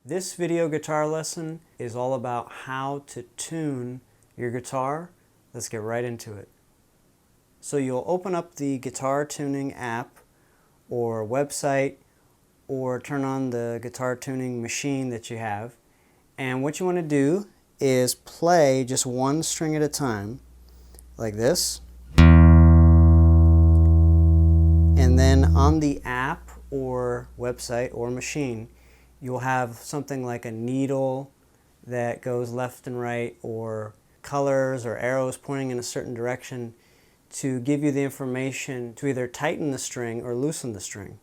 This video guitar lesson is all about how to tune your guitar. Let's get right into it. So you'll open up the guitar tuning app or website or turn on the guitar tuning machine that you have. And what you want to do is play just one string at a time, like this. And then on the app or website or machine, you'll have something like a needle that goes left and right, or colors or arrows pointing in a certain direction to give you the information to either tighten the string or loosen the string.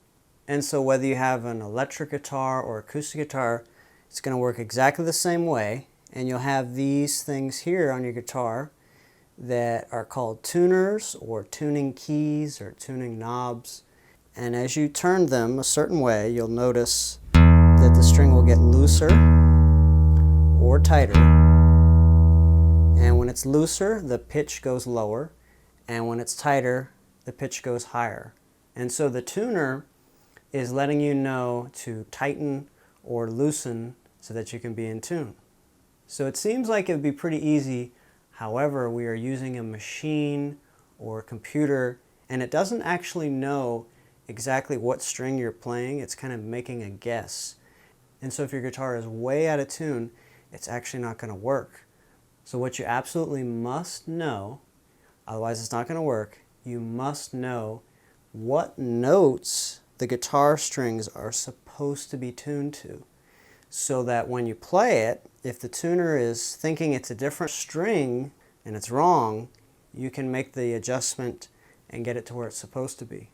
And so whether you have an electric guitar or acoustic guitar, it's going to work exactly the same way. And you'll have these things here on your guitar that are called tuners or tuning keys or tuning knobs. And as you turn them a certain way, you'll notice that the string will get looser or tighter. And when it's looser, the pitch goes lower. And when it's tighter, the pitch goes higher. And so the tuner is letting you know to tighten or loosen so that you can be in tune. So it seems like it would be pretty easy. However, we are using a machine or a computer, and it doesn't actually know exactly what string you're playing. It's kind of making a guess. And so if your guitar is way out of tune, it's actually not going to work. So what you absolutely must know, otherwise it's not going to work, you must know what notes the guitar strings are supposed to be tuned to. So that when you play it, if the tuner is thinking it's a different string and it's wrong, you can make the adjustment and get it to where it's supposed to be.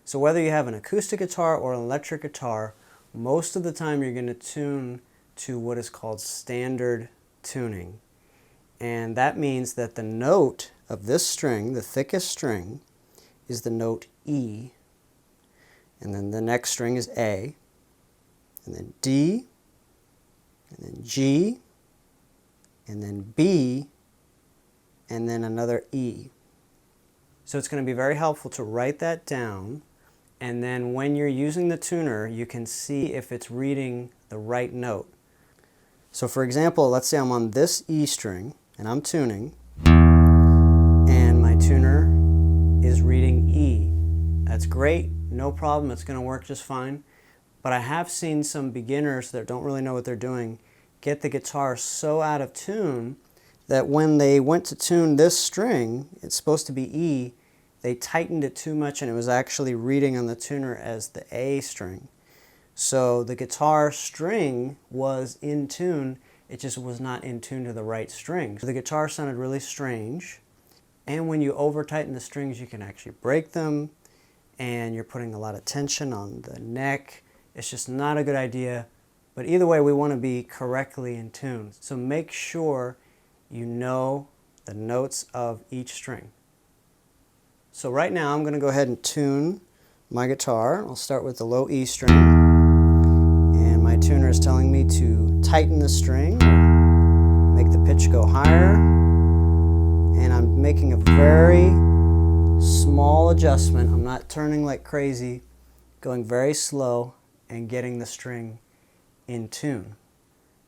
So whether you have an acoustic guitar or an electric guitar, most of the time you're going to tune to what is called standard tuning. And that means that the note of this string, the thickest string, is the note E. And then the next string is A. And then D. And then G. And then B. And then another E. So it's going to be very helpful to write that down. And then when you're using the tuner, you can see if it's reading the right note. So for example, let's say I'm on this E string and I'm tuning, and my tuner is reading E. That's great, no problem, it's going to work just fine. But I have seen some beginners that don't really know what they're doing get the guitar so out of tune that when they went to tune this string, it's supposed to be E, they tightened it too much and it was actually reading on the tuner as the A string. So the guitar string was in tune, it just was not in tune to the right string. So the guitar sounded really strange, and when you over tighten the strings you can actually break them, and you're putting a lot of tension on the neck. It's just not a good idea, but either way we want to be correctly in tune. So make sure you know the notes of each string. So right now I'm going to go ahead and tune my guitar. I'll start with the low E string, and my tuner is telling me to tighten the string, make the pitch go higher, and I'm making a very small adjustment. I'm not turning like crazy, going very slow and getting the string in tune.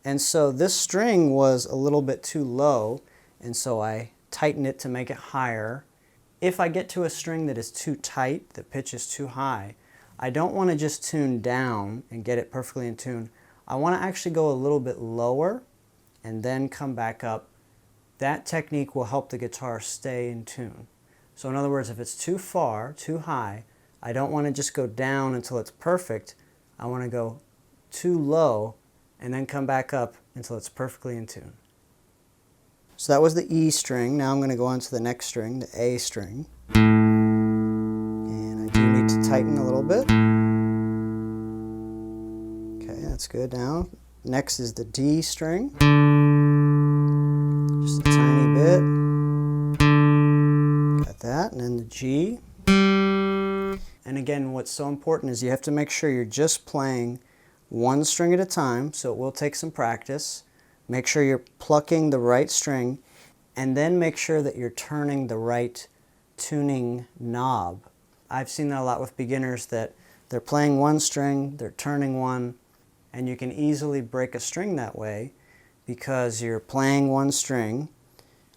And so this string was a little bit too low, and so I tightened it to make it higher. If I get to a string that is too tight, the pitch is too high, I don't want to just tune down and get it perfectly in tune. I want to actually go a little bit lower and then come back up. That technique will help the guitar stay in tune. So in other words, if it's too far, too high, I don't want to just go down until it's perfect. I want to go too low and then come back up until it's perfectly in tune. So that was the E string. Now I'm going to go on to the next string, the A string. And I do need to tighten a little bit. Okay, that's good. Now, next is the D string. Just a tiny bit. Got that. And then the G. And again, what's so important is you have to make sure you're just playing one string at a time, so it will take some practice. Make sure you're plucking the right string, and then make sure that you're turning the right tuning knob. I've seen that a lot with beginners, that they're playing one string, they're turning one, And you can easily break a string that way because you're playing one string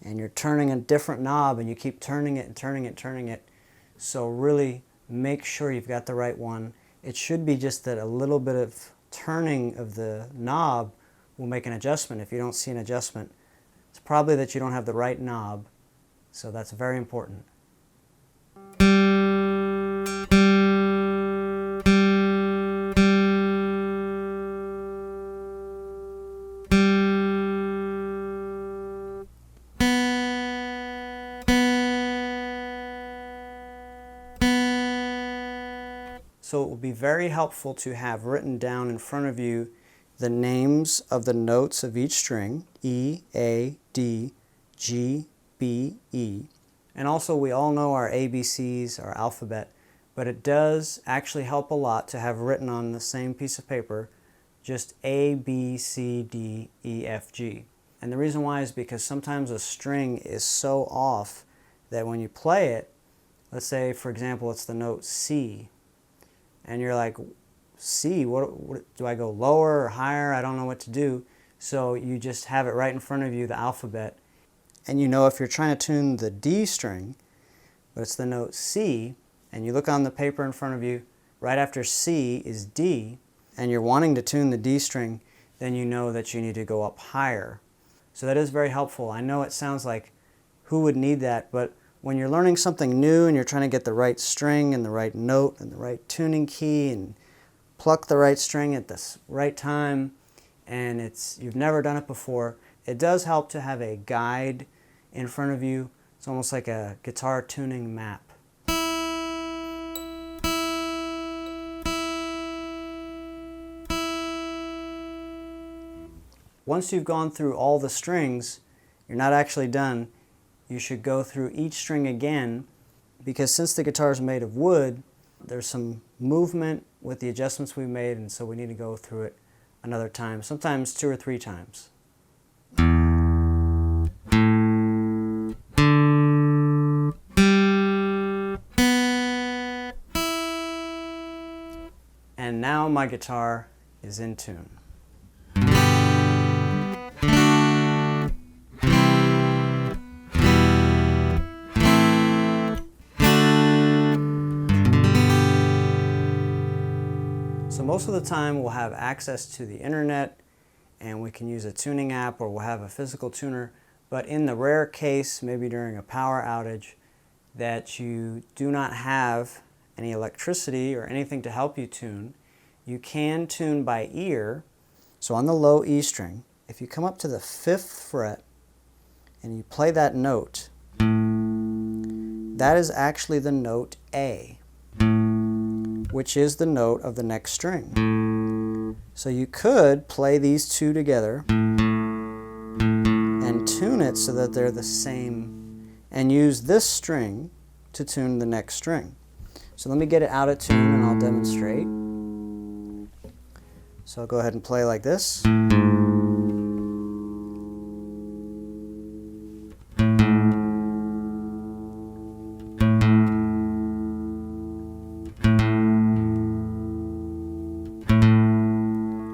and you're turning a different knob and you keep turning it and turning it and turning it. So really make sure you've got the right one. It should be just that a little bit of turning of the knob will make an adjustment. If you don't see an adjustment, it's probably that you don't have the right knob. So that's very important. So it will be very helpful to have written down in front of you the names of the notes of each string, E, A, D, G, B, E. And also we all know our ABCs, our alphabet, but it does actually help a lot to have written on the same piece of paper just A, B, C, D, E, F, G. And the reason why is because sometimes a string is so off that when you play it, let's say for example it's the note C, and you're like, C, what do I go lower or higher? I don't know what to do. So you just have it right in front of you, the alphabet. And you know if you're trying to tune the D string, but it's the note C, and you look on the paper in front of you, right after C is D, and you're wanting to tune the D string, then you know that you need to go up higher. So that is very helpful. I know it sounds like, who would need that? But when you're learning something new and you're trying to get the right string and the right note and the right tuning key and pluck the right string at the right time, and you've never done it before, it does help to have a guide in front of you. It's almost like a guitar tuning map. Once you've gone through all the strings, you're not actually done. You should go through each string again, because since the guitar is made of wood, there's some movement with the adjustments we made, and so we need to go through it another time, sometimes 2 or 3 times. And now my guitar is in tune. So most of the time we'll have access to the internet and we can use a tuning app, or we'll have a physical tuner, but in the rare case, maybe during a power outage, that you do not have any electricity or anything to help you tune, you can tune by ear. So on the low E string, if you come up to the 5th fret and you play that note, that is actually the note A, which is the note of the next string. So you could play these two together and tune it so that they're the same, and use this string to tune the next string. So let me get it out of tune and I'll demonstrate. So I'll go ahead and play like this.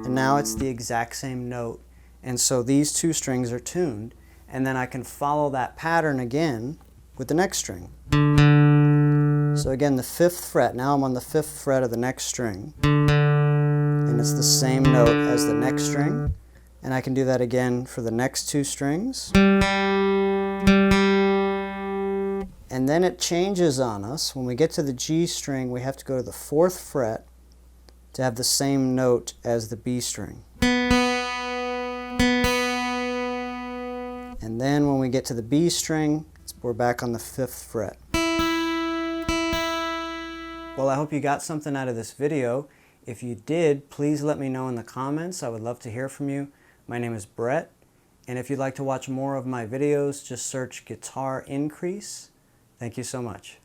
Now it's the exact same note, and so these 2 strings are tuned, and then I can follow that pattern again with the next string. So again, the 5th fret, now I'm on the 5th fret of the next string, and it's the same note as the next string, and I can do that again for the next 2 strings. And then it changes on us. When we get to the G string, we have to go to the 4th fret to have the same note as the B string. And then when we get to the B string, we're back on the 5th fret. Well, I hope you got something out of this video. If you did, please let me know in the comments. I would love to hear from you. My name is Brett, and if you'd like to watch more of my videos, just search Guitarincrease. Thank you so much.